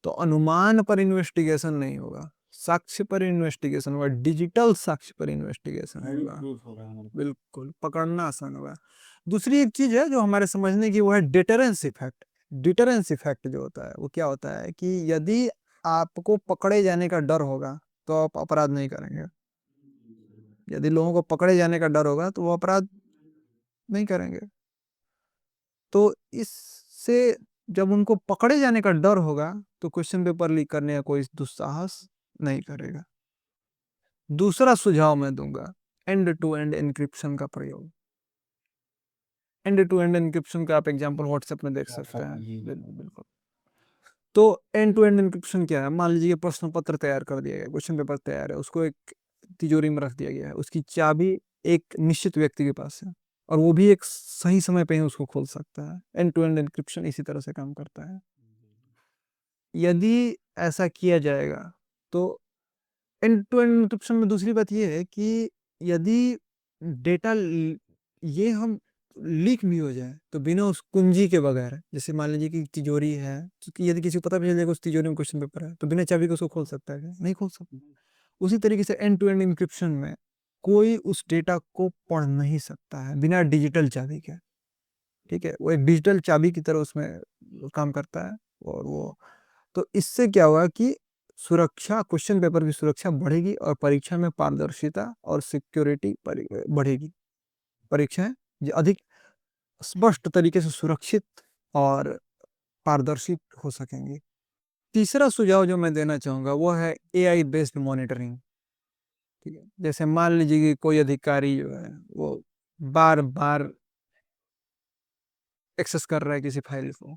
Speaker 1: तो अनुमान पर इन्वेस्टिगेशन नहीं होगा, साक्ष्य पर इन्वेस्टिगेशन होगा, डिजिटल साक्ष्य पर इन्वेस्टिगेशन होगा, बिल्कुल पकड़ना आसान होगा। दूसरी एक चीज है जो हमारे समझने की, वो है डिटरेंस इफेक्ट। डिटरेंस इफेक्ट जो होता है वो क्या होता है कि यदि आपको पकड़े जाने का डर होगा तो आप अपराध नहीं करेंगे, यदि लोगों को पकड़े जाने का डर होगा तो वो अपराध नहीं करेंगे। तो इससे जब उनको पकड़े जाने का डर होगा तो क्वेश्चन पेपर लीक करने का कोई दुस्साहस नहीं करेगा। दूसरा सुझाव मैं दूंगा एंड टू एंड एन्क्रिप्शन का प्रयोग। एंड टू एंड एन्क्रिप्शन का आप एग्जांपल व्हाट्सएप में देख सकते हैं। बिल्कुल। तो एंड टू एंड एन्क्रिप्शन क्या है, मान लीजिए प्रश्न पत्र तैयार कर दिया गया, क्वेश्चन पेपर तैयार है, उसको एक तिजोरी में रख दिया गया है, उसकी चाबी एक निश्चित व्यक्ति के पास है और वो भी एक सही समय पे ही उसको खोल सकता है। एंड टू एंड एन्क्रिप्शन इसी तरह से काम करता है। यदि ऐसा किया जाएगा तो एंड टू एंड एन्क्रिप्शन में दूसरी बात ये है कि यदि डेटा ये हम लीक भी हो जाए तो बिना उस कुंजी के बगैर, जैसे मान लीजिए कि तिजोरी है, तो यदि किसी को पता भी चल जाएगा उस तिजोरी में क्वेश्चन पेपर है, तो बिना चाबी के उसको खोल सकता है क्या? नहीं खोल सकता। उसी तरीके से एंड टू एंड इंक्रिप्शन में कोई उस डेटा को पढ़ नहीं सकता है बिना डिजिटल चाबी के। ठीक है, वो एक डिजिटल चाबी की तरह उसमें काम करता है। और वो, तो इससे क्या होगा कि सुरक्षा, क्वेश्चन पेपर की सुरक्षा बढ़ेगी और परीक्षा में पारदर्शिता और सिक्योरिटी बढ़ेगी। परीक्षाएं अधिक स्पष्ट तरीके से सुरक्षित और पारदर्शी हो सकेंगी। तीसरा सुझाव जो मैं देना चाहूंगा वो है एआई बेस्ड मॉनिटरिंग। ठीक है, जैसे मान लीजिए कि कोई अधिकारी जो है वो बार बार एक्सेस कर रहा है किसी फाइल को,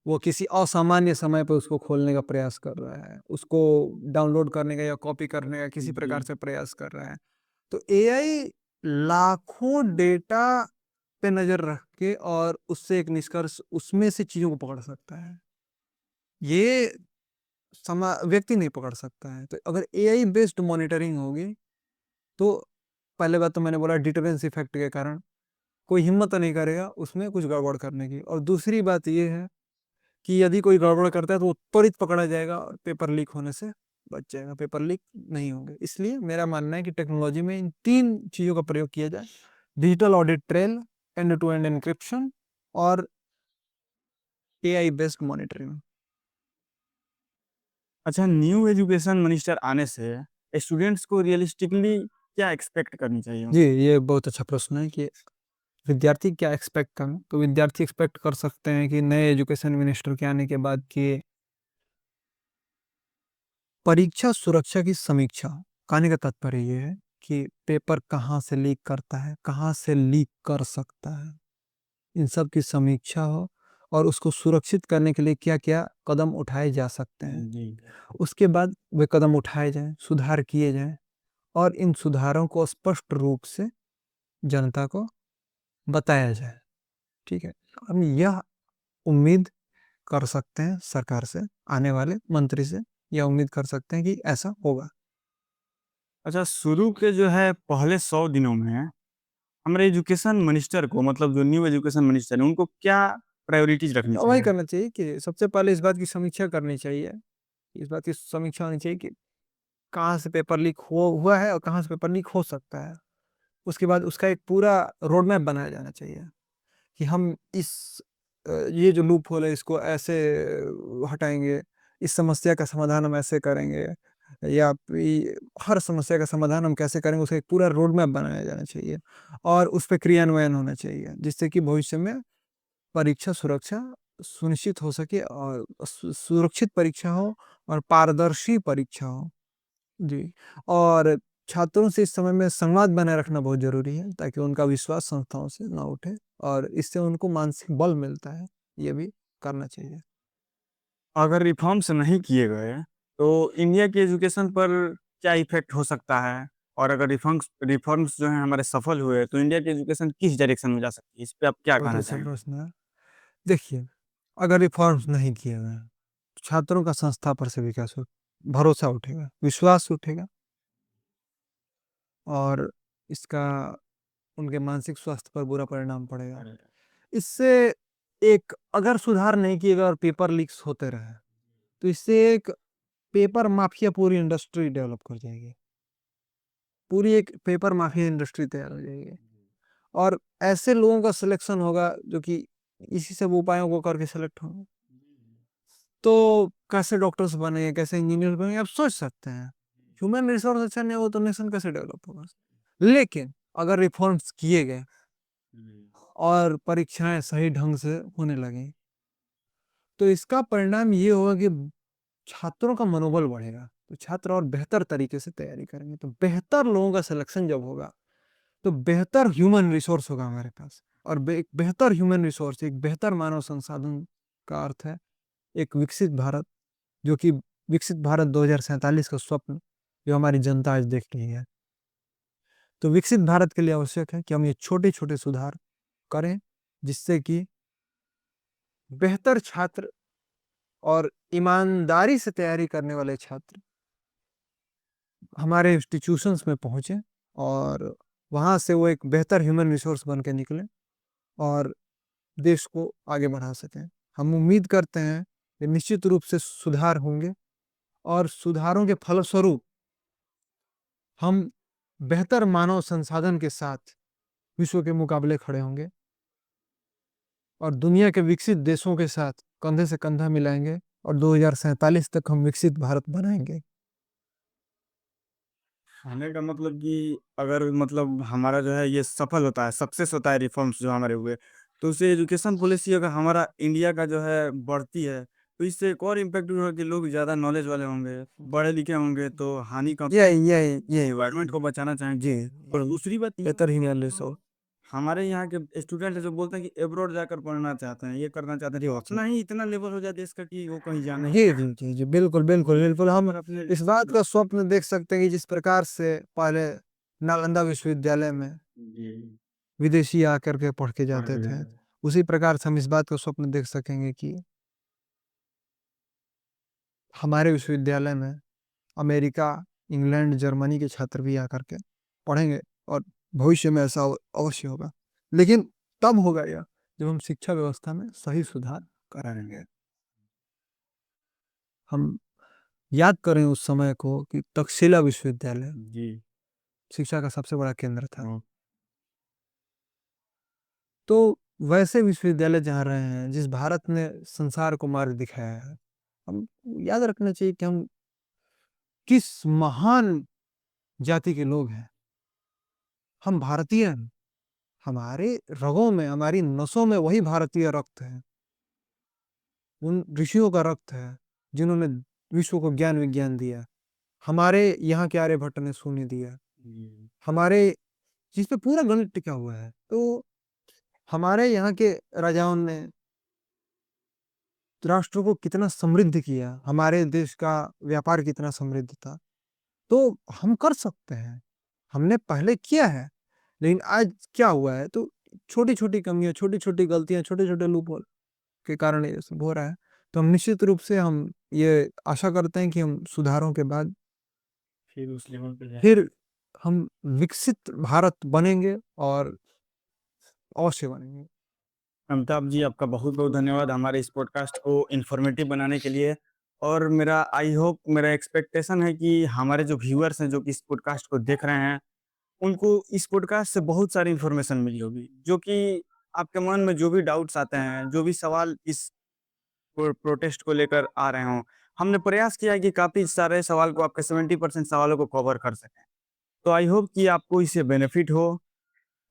Speaker 1: वो किसी असामान्य समय पर उसको खोलने का प्रयास कर रहा है, उसको डाउनलोड करने का या कॉपी करने का किसी प्रकार से प्रयास कर रहा है, तो एआई लाखों डेटा पे नजर रख के और उससे एक निष्कर्ष, उसमें से चीजों को पकड़ सकता है। ये व्यक्ति नहीं पकड़ सकता है। तो अगर एआई बेस्ड मॉनिटरिंग होगी तो पहले बात तो मैंने बोला डिटरेंस इफेक्ट के कारण कोई हिम्मत नहीं करेगा उसमें कुछ गड़बड़ करने की। और दूसरी बात ये है कि यदि कोई गड़बड़ करता है तो वो त्वरित पकड़ा जाएगा और पेपर लीक होने से बच जाएगा, पेपर लीक नहीं होंगे। इसलिए मेरा मानना है कि टेक्नोलॉजी में इन 3 चीजों का प्रयोग किया जाए: digital audit trail, end to end encryption और एआई बेस्ड मॉनिटरिंग।
Speaker 2: अच्छा, न्यू एजुकेशन मिनिस्टर आने से स्टूडेंट्स को रियलिस्टिकली क्या एक्सपेक्ट करनी चाहिए
Speaker 1: जी,
Speaker 2: उनसे?
Speaker 1: ये बहुत अच्छा प्रश्न है कि विद्यार्थी क्या एक्सपेक्ट करें। तो विद्यार्थी एक्सपेक्ट कर सकते हैं कि नए एजुकेशन मिनिस्टर के आने के बाद कि परीक्षा सुरक्षा की समीक्षा। कहने का तात्पर्य ये है कि पेपर कहाँ से लीक करता है, कहाँ से लीक कर सकता है, इन सब की समीक्षा हो और उसको सुरक्षित करने के लिए क्या क्या कदम उठाए जा सकते हैं।
Speaker 2: जी।
Speaker 1: उसके बाद वे कदम उठाए जाएं, सुधार किए जाएं और इन सुधारों को स्पष्ट रूप से जनता को बताया जाए। ठीक है, हम यह उम्मीद कर सकते हैं सरकार से, आने वाले मंत्री से यह उम्मीद कर सकते हैं कि ऐसा होगा।
Speaker 2: अच्छा, शुरू के जो है पहले 100 दिनों में हमारे एजुकेशन मिनिस्टर को, मतलब जो न्यू एजुकेशन मिनिस्टर है, उनको क्या प्रायोरिटीज रखनी
Speaker 1: वही
Speaker 2: चाहिए?
Speaker 1: करना चाहिए कि सबसे पहले इस बात की समीक्षा करनी चाहिए, इस बात की समीक्षा होनी चाहिए कि कहाँ से पेपर लीक हुआ है और कहाँ से पेपर लीक हो सकता है। उसके बाद उसका एक पूरा रोड मैप बनाया जाना चाहिए कि हम ये जो लूप होल है इसको ऐसे हटाएंगे, इस समस्या का समाधान हम ऐसे करेंगे, या हर समस्या का समाधान हम कैसे करेंगे, उसका एक पूरा रोड मैप बनाया जाना चाहिए और उस पर क्रियान्वयन होना चाहिए, जिससे कि भविष्य में परीक्षा सुरक्षा सुनिश्चित हो सके और सुरक्षित परीक्षा हो और पारदर्शी परीक्षा हो। जी, और छात्रों से इस समय में संवाद बनाए रखना बहुत ज़रूरी है ताकि उनका विश्वास संस्थाओं से ना उठे और इससे उनको मानसिक बल मिलता है, ये भी करना चाहिए।
Speaker 2: अगर रिफॉर्म्स नहीं किए गए तो इंडिया के एजुकेशन पर क्या इफेक्ट हो सकता है? और अगर रिफॉर्म्स रिफॉर्म्स जो हैं हमारे सफल हुए तो इंडिया की एजुकेशन किस डायरेक्शन में जा सकती है? इस पे आप क्या
Speaker 1: बहुत
Speaker 2: कहना
Speaker 1: अच्छा
Speaker 2: चाहेंगे?
Speaker 1: प्रश्न है। देखिए, अगर रिफॉर्म्स नहीं किए गए, तो छात्रों का संस्था पर से विकास हो भरोसा उठेगा, विश्वास उठेगा और इसका उनके मानसिक स्वास्थ्य पर बुरा परिणाम पड़ेगा। इससे एक अगर सुधार नहीं किए गए और पेपर लीक्स होते रहे, तो इससे एक पेपर माफिया पूरी इंडस्ट्री डेवलप कर जाएगी। पूरी एक पेपर माफिया इंडस्ट्री तैयार हो जाएगी और ऐसे लोगों का सिलेक्शन होगा जो कि इसी सब उपायों को करके सिलेक्ट होंगे। तो कैसे डॉक्टर्स बनेंगे, कैसे इंजीनियर बनेंगे, आप सोच सकते हैं। ह्यूमन रिसोर्स अच्छा नहीं हो तो नेशन कैसे डेवलप होगा। लेकिन अगर रिफॉर्म्स किए गए और परीक्षाएं सही ढंग से होने लगी, तो इसका परिणाम ये होगा कि छात्रों का मनोबल बढ़ेगा, तो छात्र और बेहतर तरीके से तैयारी करेंगे। तो बेहतर लोगों का सिलेक्शन जब होगा तो बेहतर ह्यूमन रिसोर्स होगा हमारे पास। और एक बेहतर ह्यूमन रिसोर्स, एक बेहतर मानव संसाधन का अर्थ है एक विकसित भारत, जो कि विकसित भारत 2047 का स्वप्न जो हमारी जनता आज देख रही है। तो विकसित भारत के लिए आवश्यक है कि हम ये छोटे छोटे सुधार करें, जिससे कि बेहतर छात्र और ईमानदारी से तैयारी करने वाले छात्र हमारे इंस्टीट्यूशंस में पहुंचे और वहां से वो एक बेहतर ह्यूमन रिसोर्स बन के निकले और देश को आगे बढ़ा सकें। हम उम्मीद करते हैं कि निश्चित रूप से सुधार होंगे और सुधारों के फलस्वरूप हम बेहतर मानव संसाधन के साथ विश्व के मुकाबले खड़े होंगे और दुनिया के विकसित देशों के साथ कंधे से कंधा मिलाएंगे और 2047 तक हम विकसित भारत बनाएंगे।
Speaker 2: कहने का मतलब कि अगर मतलब हमारा जो है ये सफल होता है, सक्सेस होता है रिफॉर्म्स जो हमारे हुए, तो उससे एजुकेशन पॉलिसी अगर हमारा इंडिया का जो है बढ़ती है, तो इससे एक और इम्पैक्ट होगा कि लोग ज़्यादा नॉलेज वाले होंगे, पढ़े लिखे होंगे, तो हानि कम,
Speaker 1: ये
Speaker 2: एनवायरनमेंट को बचाना चाहेंगे।
Speaker 1: जी,
Speaker 2: और दूसरी बात ये,
Speaker 1: बेहतर ह्यूमन रिसोर्स।
Speaker 2: हमारे यहाँ के स्टूडेंट है जो बोलते हैं कि एब्रॉड जाकर पढ़ना चाहते हैं, ये करना चाहते हैं,
Speaker 1: जी,
Speaker 2: उतना ही इतना लेवल हो जाए देश का कि वो कहीं जाना ही
Speaker 1: जी, जी, जी, जी, बिल्कुल बिल्कुल बिल्कुल। हम
Speaker 2: अपने।
Speaker 1: इस बात का स्वप्न देख सकते हैं कि जिस प्रकार से पहले नालंदा विश्वविद्यालय में
Speaker 2: जी।
Speaker 1: विदेशी आकर के पढ़ के
Speaker 2: पढ़
Speaker 1: जाते
Speaker 2: के
Speaker 1: थे,
Speaker 2: जाते
Speaker 1: उसी प्रकार से हम इस बात का स्वप्न देख सकेंगे कि हमारे विश्वविद्यालय में अमेरिका, इंग्लैंड, जर्मनी के छात्र भी आकर के पढ़ेंगे और भविष्य में ऐसा अवश्य होगा। लेकिन तब होगा यह जब हम शिक्षा व्यवस्था में सही सुधार कराएँगे। हम याद करें उस समय को कि तक्षशिला विश्वविद्यालय
Speaker 2: जी।
Speaker 1: शिक्षा का सबसे बड़ा केंद्र था।
Speaker 2: हाँ।
Speaker 1: तो वैसे विश्वविद्यालय जहाँ रहे हैं, जिस भारत ने संसार को मार्ग दिखाया है, हम याद रखना चाहिए कि हम किस महान जाति के लोग हैं। हम भारतीय हैं। हमारे रगों में, हमारी नसों में वही भारतीय रक्त है। उन ऋषियों का रक्त है, जिन्होंने विश्व को ज्ञान-विज्ञान दिया। हमारे यहाँ के आर्यभट्ट ने शून्य दिया। हमारे जिस पे पूरा गणित टिका हुआ है। तो हमारे यहाँ के राजाओं ने राष्ट्र को कितना समृद्ध किया, हमारे देश का व्यापार कितना समृद्ध था। तो हम कर सकते हैं, हमने पहले किया है, लेकिन आज क्या हुआ है तो छोटी-छोटी कमियाँ, छोटी-छोटी गलतियाँ, छोटे-छोटे लूपहोल के कारण ये सब हो रहा है। तो हम निश्चित रूप से हम ये आशा करते हैं कि हम सुधारों के बाद
Speaker 2: फिर उस लेवल पे जाए।
Speaker 1: फिर हम विकसित भारत बनेंगे और अवश्य बनेंगे।
Speaker 2: अमिताभ जी, आपका बहुत-बहुत धन्यवाद हमारे इस पॉडकास्ट को इन्फॉर्मेटिव बनाने के लिए। और मेरा आई होप, मेरा एक्सपेक्टेशन है कि हमारे जो व्यूअर्स हैं, जो कि इस पॉडकास्ट को देख रहे हैं, उनको इस पॉडकास्ट से बहुत सारी इन्फॉर्मेशन मिली होगी, जो कि आपके मन में जो भी डाउट्स आते हैं, जो भी सवाल इस प्रोटेस्ट को लेकर आ रहे हों, हमने प्रयास किया है कि काफ़ी सारे सवाल को, आपके 70% सवालों को कवर कर सकें। तो आई होप कि आपको इससे बेनिफिट हो।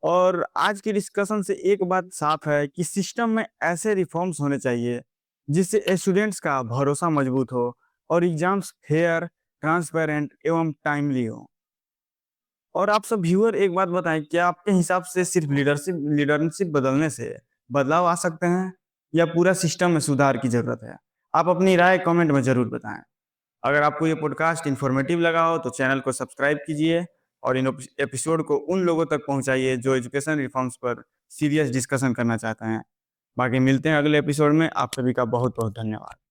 Speaker 2: और आज की डिस्कशन से एक बात साफ है कि सिस्टम में ऐसे रिफॉर्म्स होने चाहिए जिससे स्टूडेंट्स का भरोसा मजबूत हो और एग्जाम्स फेयर, ट्रांसपेरेंट एवं टाइमली हो। और आप सब व्यूअर एक बात बताएं, क्या आपके हिसाब से सिर्फ लीडरशिप बदलने से बदलाव आ सकते हैं या पूरा सिस्टम में सुधार की जरूरत है? आप अपनी राय कमेंट में जरूर बताएं। अगर आपको ये पॉडकास्ट इन्फॉर्मेटिव लगा हो तो चैनल को सब्सक्राइब कीजिए और इन एपिसोड को उन लोगों तक पहुंचाइए जो एजुकेशन रिफॉर्म्स पर सीरियस डिस्कशन करना चाहते हैं। बाकी मिलते हैं अगले एपिसोड में। आप सभी का बहुत बहुत धन्यवाद।